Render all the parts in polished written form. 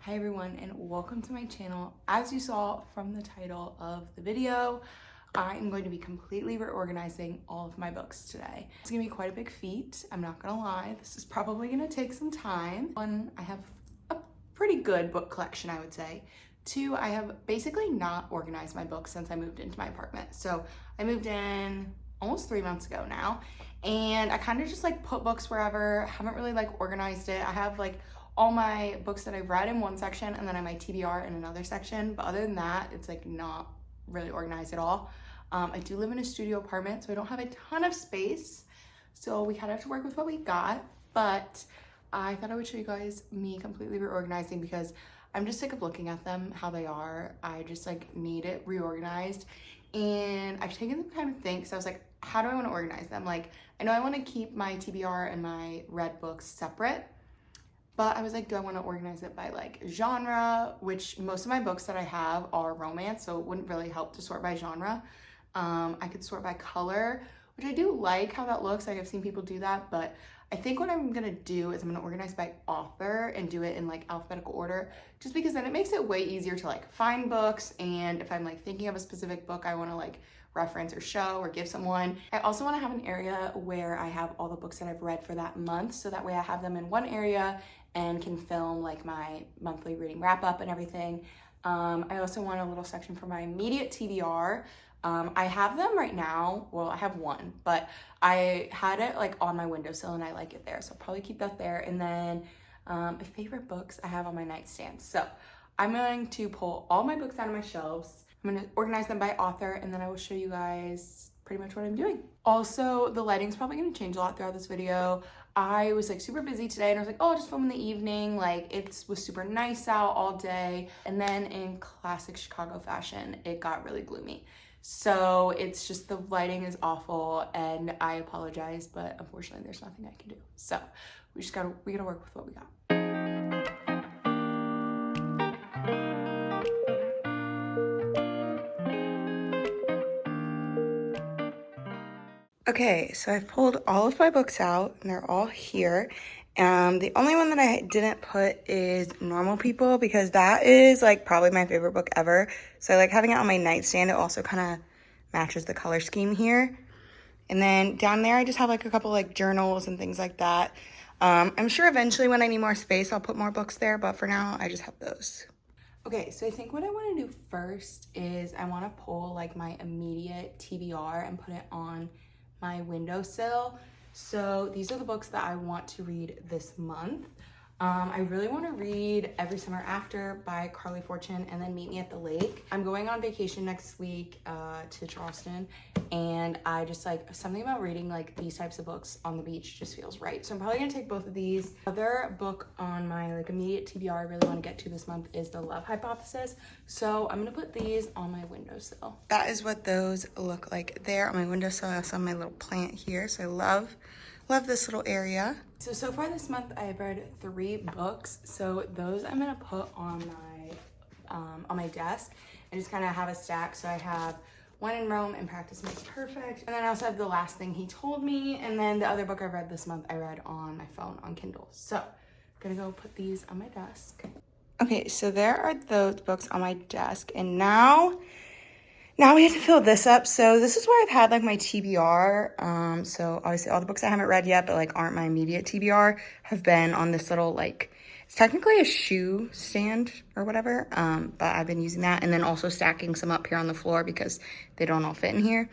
Hi everyone and welcome to my channel. As you saw from the title of the video, I am going to be completely reorganizing all of my books today. It's gonna be quite a big feat, I'm not gonna lie. This is probably gonna take some time. One, I have a pretty good book collection, I would say. Two, I have basically not organized my books since I moved into my apartment. So I moved in almost 3 months ago now, and I kind of just like put books wherever, haven't really like organized it. I have like all my books that I've read in one section and then I have my TBR in another section. But other than that, it's like not really organized at all. I do live in a studio apartment, so I don't have a ton of space. So we kind of have to work with what we got. But I thought I would show you guys me completely reorganizing because I'm just sick of looking at them how they are. I just like need it reorganized. And I've taken some time to think. So I was like, how do I want to organize them? Like, I know I want to keep my TBR and my read books separate. But I was like, do I want to organize it by like genre, which most of my books that I have are romance, so it wouldn't really help to sort by genre. I could sort by color, which I do like how that looks. Like I've seen people do that, but I think what I'm gonna do is I'm gonna organize by author and do it in like alphabetical order, just because then it makes it way easier to like find books. And if I'm like thinking of a specific book I want to like reference or show or give someone. I also want to have an area where I have all the books that I've read for that month, so that way I have them in one area and can film like my monthly reading wrap up and everything. I also want a little section for my immediate TBR. I have them right now. Well, I have one, but I had it like on my windowsill and I like it there. So I'll probably keep that there. And then my favorite books I have on my nightstand. So I'm going to pull all my books out of my shelves. I'm gonna organize them by author, and then I will show you guys pretty much what I'm doing. Also, the lighting's probably gonna change a lot throughout this video. I was like super busy today and I was like, oh, I'll just film in the evening. Like it was super nice out all day. And then in classic Chicago fashion, it got really gloomy. So it's just the lighting is awful and I apologize, but unfortunately there's nothing I can do. So we gotta work with what we got. Okay, so I've pulled all of my books out and they're all here. The only one that I didn't put is Normal People because that is like probably my favorite book ever. So I like having it on my nightstand. It also kind of matches the color scheme here. And then down there I just have like a couple like journals and things like that. I'm sure eventually when I need more space I'll put more books there, but for now I just have those. Okay, so I think what I want to do first is I want to pull like my immediate TBR and put it on my windowsill. So these are the books that I want to read this month. I really want to read Every Summer After by Carly Fortune and then Meet Me at the Lake. I'm going on vacation next week to Charleston, and I just like something about reading like these types of books on the beach just feels right. So I'm probably gonna take both of these. Other book on my like immediate TBR I really want to get to this month is The Love Hypothesis. So I'm gonna put these on my windowsill. That is what those look like there on my windowsill. I also have my little plant here, so I love this little area. So far this month I've read 3 books. So those I'm gonna put on my desk and just kind of have a stack. So I have When in Rome and Practice Makes Perfect. And then I also have The Last Thing He Told Me. And then the other book I read this month I read on my phone on Kindle. So I'm gonna go put these on my desk. Okay, so there are those books on my desk. And now we have to fill this up. So this is where I've had like my TBR. So obviously all the books I haven't read yet, but like aren't my immediate TBR, have been on this little like, it's technically a shoe stand or whatever. But I've been using that and then also stacking some up here on the floor because they don't all fit in here.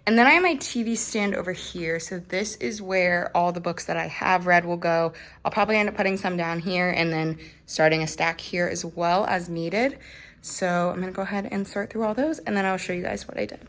And then I have my TV stand over here. So this is where all the books that I have read will go. I'll probably end up putting some down here and then starting a stack here as well as needed. So I'm gonna go ahead and sort through all those and then I'll show you guys what I did.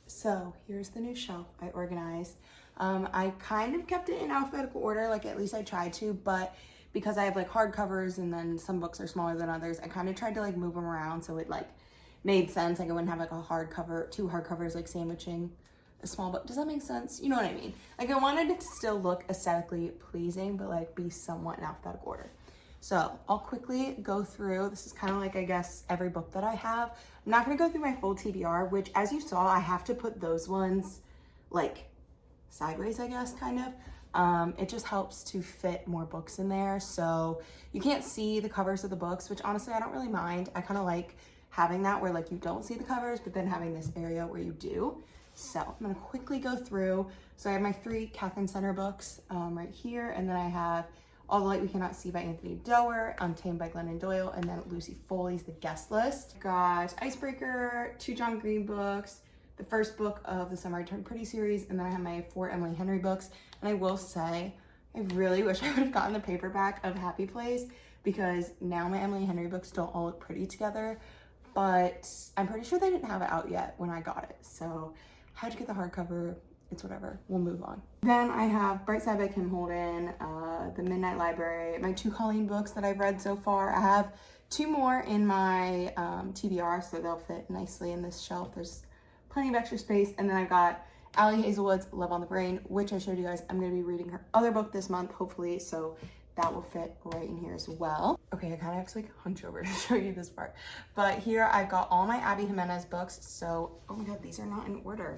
So here's the new shelf I organized. I kind of kept it in alphabetical order, like at least I tried to, but because I have like hardcovers and then some books are smaller than others, I kind of tried to like move them around so it like made sense. Like I wouldn't have like a hardcover, two hardcovers like sandwiching a small book. Does that make sense? You know what I mean? Like I wanted it to still look aesthetically pleasing, but like be somewhat in alphabetical order. So I'll quickly go through. This is kind of like, I guess, every book that I have. I'm not gonna go through my full TBR, which as you saw, I have to put those ones like sideways, I guess, kind of. It just helps to fit more books in there. So you can't see the covers of the books, which honestly, I don't really mind. I kind of like having that where like you don't see the covers, but then having this area where you do. So I'm gonna quickly go through. So I have my 3 Catherine Center books right here, and then I have All the Light We Cannot See by Anthony Doerr, Untamed by Glennon Doyle, and then Lucy Foley's The Guest List. Got Icebreaker, 2 John Green books, the first book of the Summer I Turned Pretty series, and then I have my 4 Emily Henry books. And I will say, I really wish I would have gotten the paperback of Happy Place, because now my Emily Henry books don't all look pretty together, but I'm pretty sure they didn't have it out yet when I got it. So I had to get the hardcover. It's whatever, we'll move on. Then I have Bright Side by Kim Holden, The Midnight Library, my 2 Colleen books that I've read so far. I have 2 more in my TBR, so they'll fit nicely in this shelf. There's plenty of extra space. And then I've got Allie Hazelwood's Love on the Brain, which I showed you guys. I'm gonna be reading her other book this month, hopefully, so that will fit right in here as well. Okay, I kind of have to like hunch over to show you this part. But here I've got all my Abby Jimenez books. So, oh my God, these are not in order.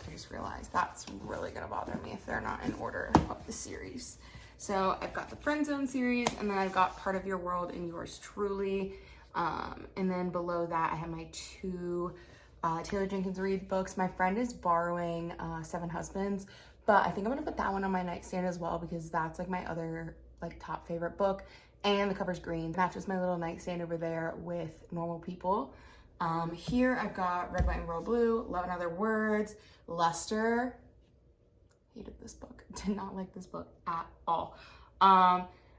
I just realized that's really gonna bother me if they're not in order of the series. So I've got the Friend Zone series, and then I've got Part of Your World and Yours Truly. And then below that I have my 2 Taylor Jenkins Reid books. My friend is borrowing 7 Husbands, but I think I'm gonna put that one on my nightstand as well, because that's like my other like top favorite book, and the cover's green. Matches my little nightstand over there with Normal People. Here I've got Red, White, and Royal Blue, Love and Other Words, Lester. Hated this book. Did not like this book at all.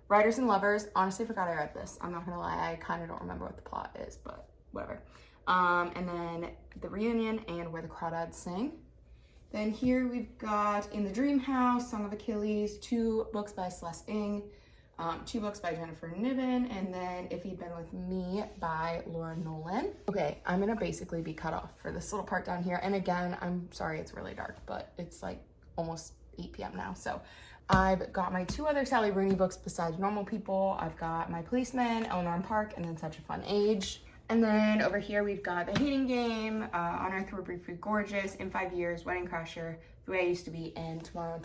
Writers and Lovers. Honestly, forgot I read this. I'm not gonna lie. I kind of don't remember what the plot is, but whatever. And then The Reunion and Where the Crawdads Sing. Then here we've got In the Dream House, Song of Achilles, 2 books by Celeste Ng, 2 books by Jennifer Niven, and then If You'd Been With Me by Laura Nolan. Okay, I'm gonna basically be cut off for this little part down here. And again, I'm sorry it's really dark, but it's like almost 8 p.m. now. So I've got my 2 other Sally Rooney books besides Normal People. I've got My Policeman, Eleanor and Park, and then Such a Fun Age. And then over here we've got The Hating Game, On Earth We're Briefly Gorgeous, In 5 Years, Wedding Crasher, The Way I Used to Be, and Tomorrow.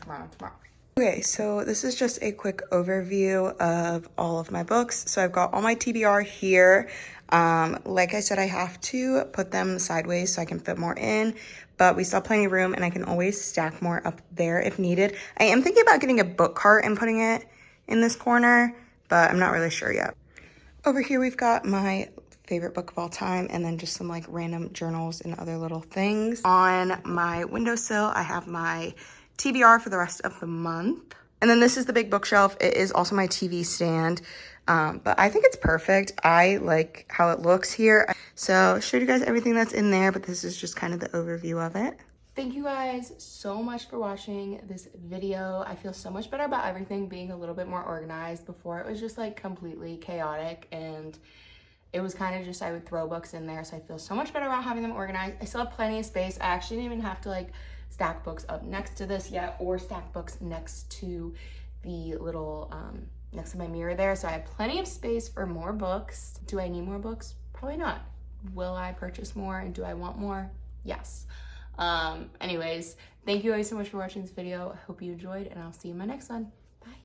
Okay, so this is just a quick overview of all of my books. So I've got all my TBR here. Like I said, I have to put them sideways so I can fit more in, but we still have plenty of room and I can always stack more up there if needed. I am thinking about getting a book cart and putting it in this corner, but I'm not really sure yet. Over here we've got my favorite book of all time, and then just some like random journals and other little things. On my windowsill, I have my TBR for the rest of the month. And then this is the big bookshelf. It is also my TV stand, but I think it's perfect. I like how it looks here. So I showed you guys everything that's in there, but this is just kind of the overview of it. Thank you guys so much for watching this video. I feel so much better about everything being a little bit more organized. Before it was just like completely chaotic, and it was kind of just, I would throw books in there. So I feel so much better about having them organized. I still have plenty of space. I actually didn't even have to like stack books up next to this yet, or stack books next to the little, next to my mirror there. So I have plenty of space for more books. Do I need more books? Probably not. Will I purchase more, and do I want more? Yes. Anyways, thank you guys so much for watching this video. I hope you enjoyed, and I'll see you in my next one.